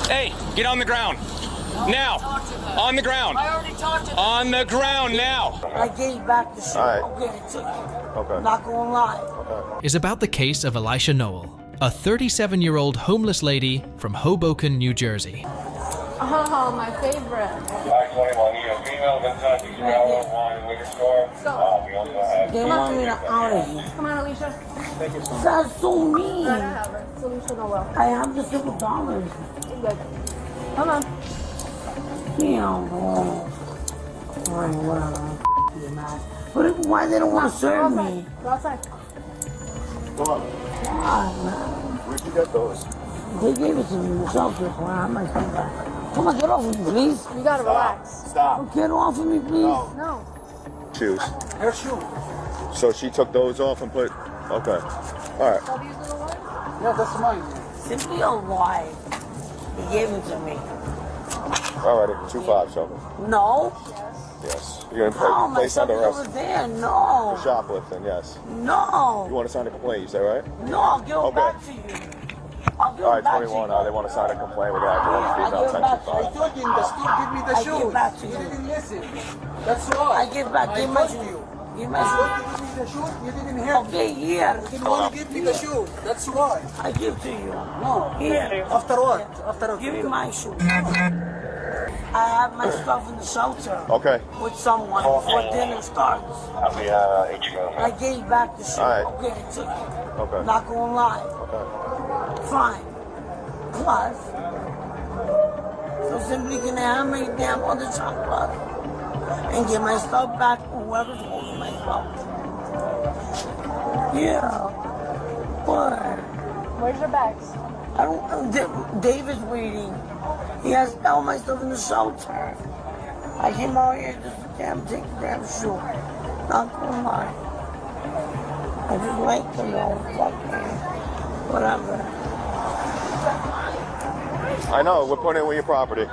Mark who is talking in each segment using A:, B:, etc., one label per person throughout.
A: Hey, get on the ground. Now. On the ground.
B: I already talked to them.
A: On the ground now.
B: I gave back the shit.
C: All right.
B: Okay, I took it.
C: Okay.
B: Not gonna lie.
C: Okay.
D: Is about the case of Elisha Noel, a 37-year-old homeless lady from Hoboken, New Jersey.
E: Oh, my favorite.
F: Female Kentucky Traveler, wine, liquor store. We also have.
B: They want me to out of here.
E: Come on, Alicia.
B: That's so mean.
E: I have it. So Alicia Noel.
B: I have the $6.
E: Good. Come on.
B: Damn, bro. Alright, whatever. You mad. But why they don't want to serve me?
E: Go outside.
C: Come on.
B: God, man.
C: Where'd you get those?
B: They gave it to me in the shelter. Well, I might come back. Come on, get off of me, please.
E: You gotta relax.
C: Stop.
B: Get off of me, please.
E: No.
C: Shoes.
B: Her shoe.
C: So she took those off and put. Okay. All right.
E: Love you, little one.
B: Yeah, that's mine. Simply a lie. He gave it to me.
C: Alrighty. 2-5, Shelby.
B: No.
C: Yes. You're
B: No,
C: gonna
B: my
C: place
B: stuff
C: under
B: is over
C: arrest
B: there. No.
C: for shoplifting. Yes. You
B: No.
C: want to sign a complaint? You say right?
B: No, I'll give it
C: Okay.
B: back to you. I'll give
C: All
B: it
C: right.
B: back
C: 21.
B: to you.
C: They want to sign a complaint with that. One
B: I'll
C: female
B: give it back to you.
C: 10-5.
G: told you in the store, give me the
B: I give
G: shoes.
B: back to
G: You
B: you.
G: didn't listen. That's why.
B: I give back. Give my
G: told
B: shoe.
G: you.
B: Give my
G: I
B: shoe.
G: told you give me the shoes. You didn't hear me.
B: Okay, here.
G: You didn't want to give me the shoes. That's why.
B: I give to you.
G: No.
B: Here.
G: After what? After
B: Give me my shoe. I have my stuff in the shelter
C: Okay.
B: with someone before dinner starts.
F: I'll be HQ.
B: I gave back the shoe.
C: All right.
B: Okay, I took it.
C: Okay.
B: Not gonna lie.
C: Okay.
B: Fine. Plus, so simply can I have my damn other chocolate and get my stuff back from whoever's holding my stuff. Yeah. But
E: Where's your bags?
B: I don't. Dave is waiting. He has all my stuff in the shelter. I came out here just to take the damn shoe. Not gonna lie. I just like to know, fucking, whatever.
C: I know. We're putting it with your property.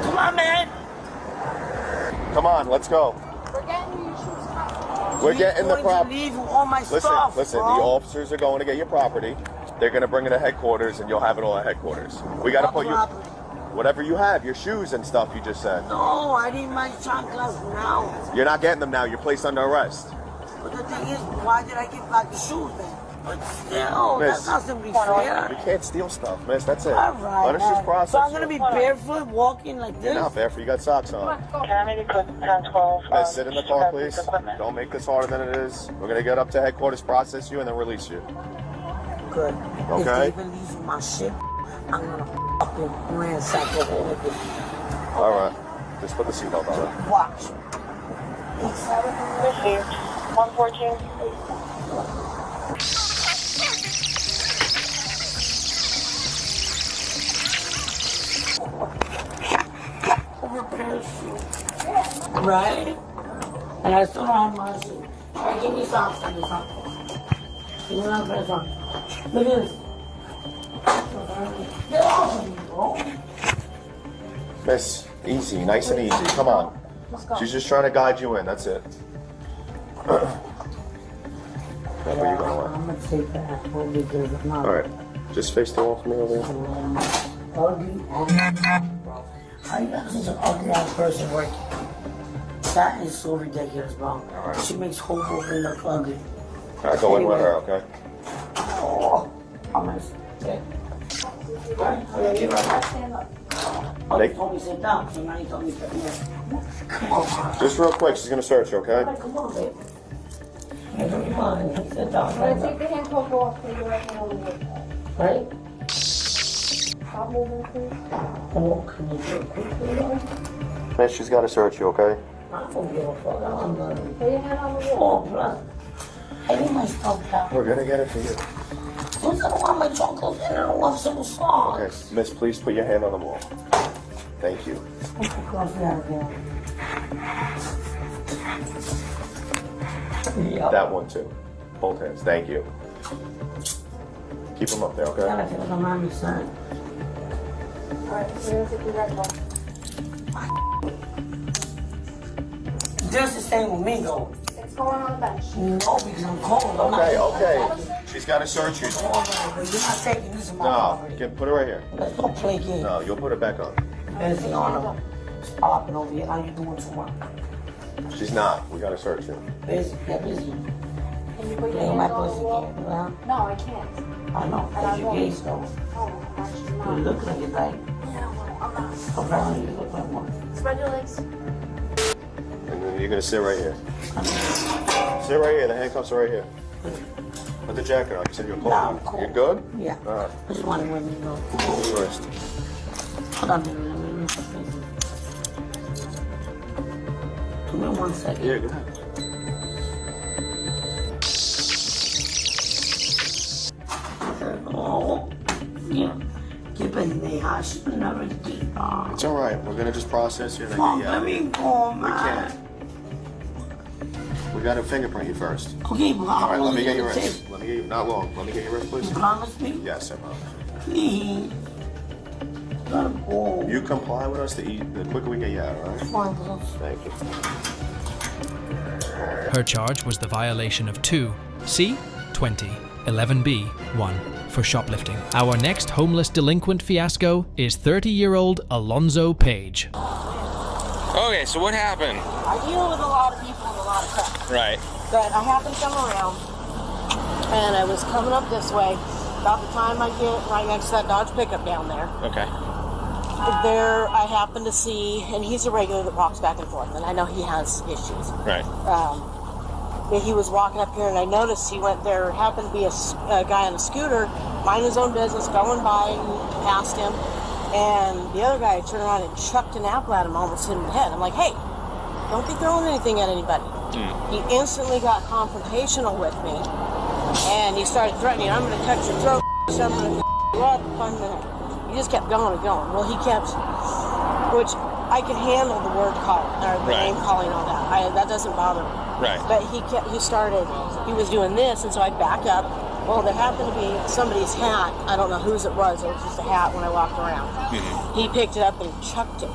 B: Come on, man.
C: Come on. Let's go.
E: We're getting you shoes.
C: We're getting the
B: He's going to
C: property.
B: leave all my stuff,
C: Listen.
B: bro.
C: The officers are going to get your property. They're going to bring it to headquarters, and you'll have it all at headquarters. We got to
B: What
C: put your
B: property?
C: whatever you have, your shoes and stuff. You just said
B: No, I need my chocolates now.
C: you're not getting them now. You're placed under arrest.
B: But the thing is, why did I give back the shoes then? But still,
C: Miss.
B: that's not simply fair.
C: You can't steal stuff, miss. That's it.
B: All right,
C: Let us just
B: man.
C: process.
B: So I'm gonna be barefoot walking like this?
C: You're not barefoot. You got socks on.
F: Can I maybe put 10-12?
C: Miss, sit in the car, please. Don't make this harder than it is. We're gonna get up to headquarters, process you, and then release you.
B: Good.
C: Okay.
B: If they leave with my shit, I'm gonna fucking ransack the whole of it.
C: All right. Just put the seatbelt on.
B: Watch.
F: Received. 114.
B: Over parachute. Right? And I still don't have my shoe. Alright, give me socks. Give me socks. Give me my pair of socks. Look at this. Get off of me, bro.
C: Miss, easy, nice and easy. Come on. She's just trying to guide you in. That's it. Where you going?
B: I'm gonna take that home because I'm not
C: All right. Just face the wall for me over here.
B: ugly. Bro. How you got such an ugly ass person working? That is so ridiculous, bro.
C: right.
B: She makes Hoboken look ugly.
C: All right, go in with her, okay?
B: Oh, I'm gonna sit. Alright, I'm gonna get right back.
E: Stand up.
B: Oh, you told me to sit down, so now you told me to sit here. Come on,
C: Just real quick, she's gonna search you, okay?
B: come on, babe. Come on, sit down.
E: I'm gonna take the handcuff off and your right hand on the wood.
B: Right?
E: Stop moving, please.
B: Oh, can you do it quickly, though?
C: Miss, she's gotta search you, okay?
B: I don't give a fuck. I'm gonna.
E: Put your hand on the wood.
B: Oh, plus. I need my stuff back.
C: We're gonna get it for you.
B: Because I don't want my chocolates and I don't want some
C: Okay,
B: sauce.
C: Miss, please put your hand on the wall. Thank you.
B: Yep.
C: That one too. Both hands. Thank you. Keep them up there, okay?
B: I feel like I'm on your side.
E: Alright, we're gonna take your red ball.
B: Just the same with me, though.
E: It's going on the bench.
B: No, because I'm cold. I'm
C: Okay,
B: not.
C: okay. She's got to search you.
B: All right, but you're not taking this from my
C: No,
B: property.
C: put her right here.
B: Let's go play games.
C: No, you'll put her back on.
B: Busy on him. Stopping over here. How you doing too much?
C: She's not. We got to search her.
B: Busy. Yeah, busy.
E: Can you put your
B: Playing my
E: hands on the
B: pussy
E: wall?
B: game, huh?
E: No, I can't.
B: I know. That's your case, though.
E: Oh, actually
B: You
E: not.
B: look like it, right?
E: Yeah, well, I'm not.
B: Apparently, you look like one.
E: Spread your legs.
C: And then you're going to sit right here. Sit right here. The handcuffs are right here. Put the jacket on. You said you're cold.
B: Nah, I'm cool.
C: You're good?
B: Yeah.
C: All right.
B: I just wanted women to know.
C: Hold your wrist.
B: Hold on, let me give me 1 second.
C: Yeah, go ahead.
B: Oh, yeah. Get in there. I should never did that.
C: It's all right. We're going to just process you and then
B: Mom,
C: get you
B: let
C: out.
B: me go,
C: We
B: man.
C: can't. We got to fingerprint you first.
B: Okay, but
C: All right, let me get your
B: wrist.
C: wrist. Let me get you, not long. Let me get your wrist, please.
B: You promise me?
C: Yes, I promise.
B: Please. Gotta go.
C: You comply with us, the quicker we get you out, all right?
B: Fine, bro.
C: Thank you.
D: Her charge was the violation of 2 C-20 11B-1 for shoplifting. Our next homeless delinquent fiasco is 30-year-old Alonzo Page.
A: Okay, so what happened?
H: I deal with a lot of people and a lot of crap.
A: Right.
H: But I happened to come around, and I was coming up this way. About the time I get right next to that Dodge pickup down there,
A: Okay.
H: there I happen to see, and he's a regular that walks back and forth, and I know he has issues.
A: Right.
H: But he was walking up here, and I noticed he went there. Happened to be a guy on a scooter, minding his own business, going by and past him. And the other guy turned around and chucked an apple at him, almost hit him in the head. I'm like, hey, don't be throwing anything at anybody. He instantly got confrontational with me, and he started threatening, I'm going to cut your throat, I'm going to you up. He just kept going and going. Well, he kept, which I can handle the word calling, or the
A: Right.
H: name calling, all that. That doesn't bother me.
A: Right.
H: But he was doing this, and so I back up. Well, there happened to be somebody's hat. I don't know whose it was just a hat when I walked around. He picked it up and chucked it.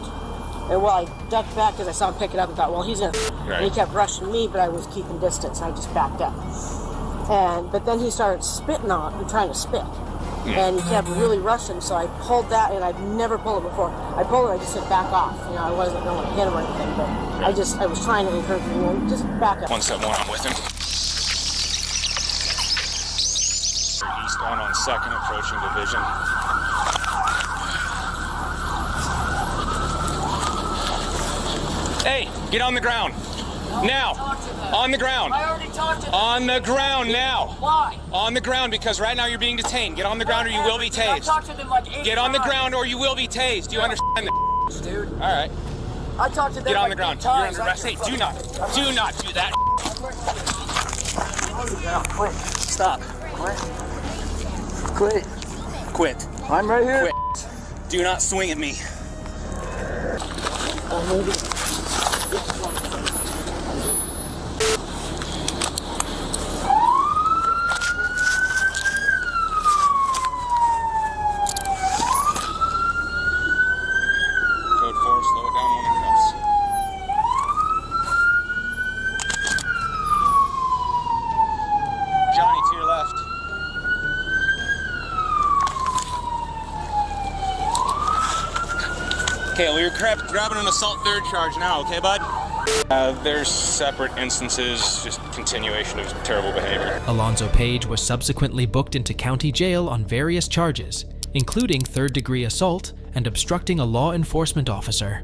H: And well, I ducked back because I saw him pick it up and thought, well, he's gonna.
A: Right.
H: And he kept rushing me, but I was keeping distance, and I just backed up. But then he started spitting on it and trying to spit. And he kept really rushing, so I pulled that, and I've never pulled it before. I pulled it, I just said back off. You know, I wasn't going to hit him or anything, but I was trying to encourage him, you know, just back up.
A: 171, I'm with him. Eastbound on 2nd, approaching Division. Hey, get on the ground. Now. On the ground.
G: I already talked to them.
A: On the ground now.
G: Why?
A: On the ground, because right now you're being detained. Get on the ground or you will be
G: I
A: tased.
G: talked to them like 8
A: Get on the
G: times.
A: ground or you will be tased. Do you understand that?
G: Dude.
A: All right.
G: I talked to them
A: Get on
G: like
A: the ground.
G: 8
A: You're
G: times.
A: under arrest. Hey, do not do that.
G: Quit. Stop. Quit.
A: Quit.
G: I'm right here.
A: Quit. Do not swing at me. Code 4, slow it down when it comes. Johnny, to your left. Okay, well, you're grabbing an assault 3rd charge now, okay, bud? There's separate instances, just continuation of terrible behavior.
D: Alonzo Page was subsequently booked into county jail on various charges, including 3rd-degree assault and obstructing a law enforcement officer.